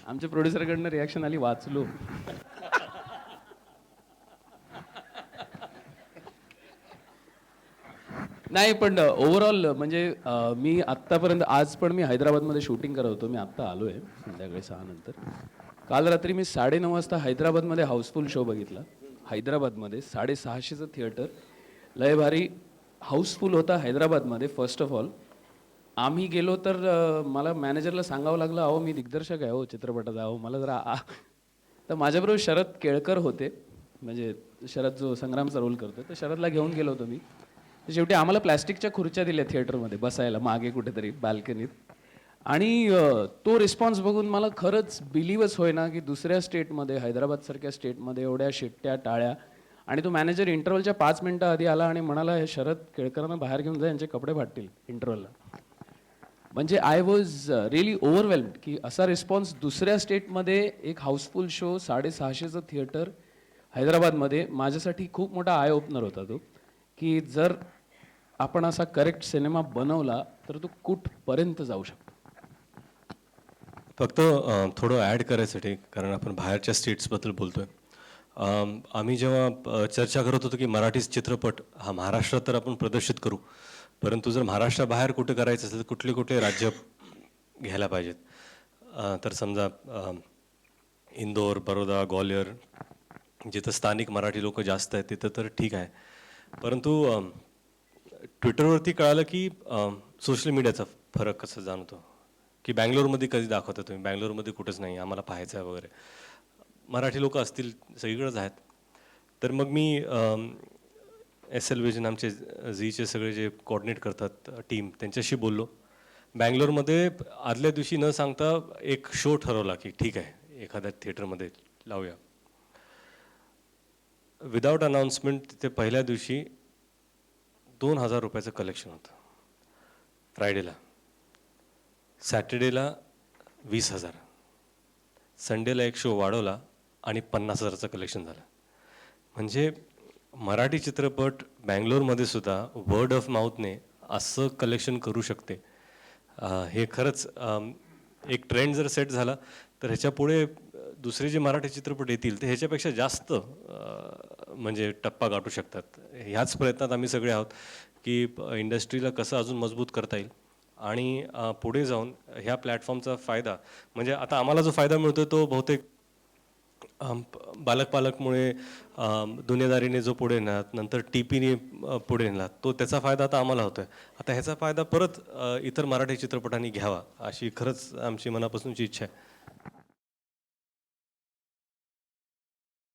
आमच्या प्रोड्युसरकडनं रिॲक्शन आली, वाचलो. नाही पण ओव्हरऑल म्हणजे मी आत्तापर्यंत आज पण मी हैदराबादमध्ये शूटिंग करत होतो. मी आत्ता आलो आहे संध्याकाळी 6 नंतर. काल रात्री मी 9:30 वाजता हैदराबादमध्ये हाऊसफुल शो बघितला. हैदराबादमध्ये 650चं थिएटर, लय भारी हाऊसफुल होता हैदराबादमध्ये. फर्स्ट ऑफ ऑल आम्ही गेलो तर मला मॅनेजरला सांगावं लागलं, अहो मी दिग्दर्शक आहे हो चित्रपटाचा, अहो मला जरा तर माझ्याबरोबर शरद केळकर होते, म्हणजे शरद जो संग्रामचा रोल करतो, तर शरदला घेऊन गेलो होतो मी. तर शेवटी आम्हाला प्लॅस्टिकच्या खुर्च्या दिल्या थिएटरमध्ये बसायला मागे कुठेतरी बाल्कनीत. आणि तो रिस्पॉन्स बघून मला खरंच बिलीवच होईना की दुसऱ्या स्टेटमध्ये, हैदराबादसारख्या स्टेटमध्ये एवढ्या शिट्ट्या टाळ्या. आणि तो मॅनेजर इंटरव्हलच्या 5 मिनिटं आधी आला आणि म्हणाला, हे शरद केळकरांना बाहेर घेऊन जा, यांचे कपडे फाटतील इंटरव्हलला. म्हणजे आय वॉज रिअली ओव्हरवेल्म्ड की असा रिस्पॉन्स दुसऱ्या स्टेटमध्ये, एक हाऊसफुल शो, 650चं थिएटर हैदराबादमध्ये. माझ्यासाठी खूप मोठा आय ओपनर होता तो, की जर आपण असा करेक्ट सिनेमा बनवला तर तो कुठपर्यंत जाऊ शकतो. फक्त थोडं ॲड करायसाठी, कारण आपण बाहेरच्या स्टेट्सबद्दल बोलतोय. आम्ही जेव्हा चर्चा करत होतो की मराठी चित्रपट हा महाराष्ट्रात तर आपण प्रदर्शित करू, परंतु जर महाराष्ट्राबाहेर कुठे करायचं असेल तर कुठले कुठले राज्य घ्यायला पाहिजेत. तर समजा इंदोर, बरोदा, ग्वाल्हेर, जिथं स्थानिक मराठी लोक जास्त आहेत तिथं तर ठीक आहे. परंतु ट्विटरवरती कळालं की सोशल मीडियाचा फरक कसा जाणवतो, की बँगलोरमध्ये कधी दाखवता तुम्ही, बँगलोरमध्ये कुठंच नाही, आम्हाला पाहायचं आहे वगैरे. मराठी लोक असतील सगळीकडेच आहेत. तर मग मी SL विजन आमचे झीचे सगळे जे कोऑर्डिनेट करतात टीम, त्यांच्याशी बोललो. बँगलोरमध्ये आदल्या दिवशी न सांगता एक शो ठरवला की ठीक आहे एखाद्या थिएटरमध्ये लावूया. विदाऊट अनाऊन्समेंट तिथे पहिल्या दिवशी 2,000 रुपयाचं कलेक्शन होतं फ्रायडेला. सॅटर्डेला 20,000. संडेला एक शो वाढवला आणि 50,000चं कलेक्शन झालं. म्हणजे मराठी चित्रपट बँगलोरमध्ये सुद्धा वर्ड ऑफ माउथने असं कलेक्शन करू शकते. हे खरंच एक ट्रेंड जर सेट झाला तर ह्याच्यापुढे दुसरे जे मराठी चित्रपट येतील ते ह्याच्यापेक्षा जास्त म्हणजे टप्पा गाठू शकतात. ह्याच प्रयत्नात आम्ही सगळे आहोत की इंडस्ट्रीला कसं अजून मजबूत करता येईल आणि पुढे जाऊन ह्या प्लॅटफॉर्मचा फायदा, म्हणजे आता आम्हाला जो फायदा मिळतो तो बहुतेक बालक पालकमुळे, दुनियादारीने जो पुढे नेलात, नंतर TPने पुढे नेलात, तो त्याचा फायदा आता आम्हाला होतोय. आता ह्याचा फायदा परत इतर मराठी चित्रपटांनी घ्यावा अशी खरंच आमची मनापासूनची इच्छा आहे.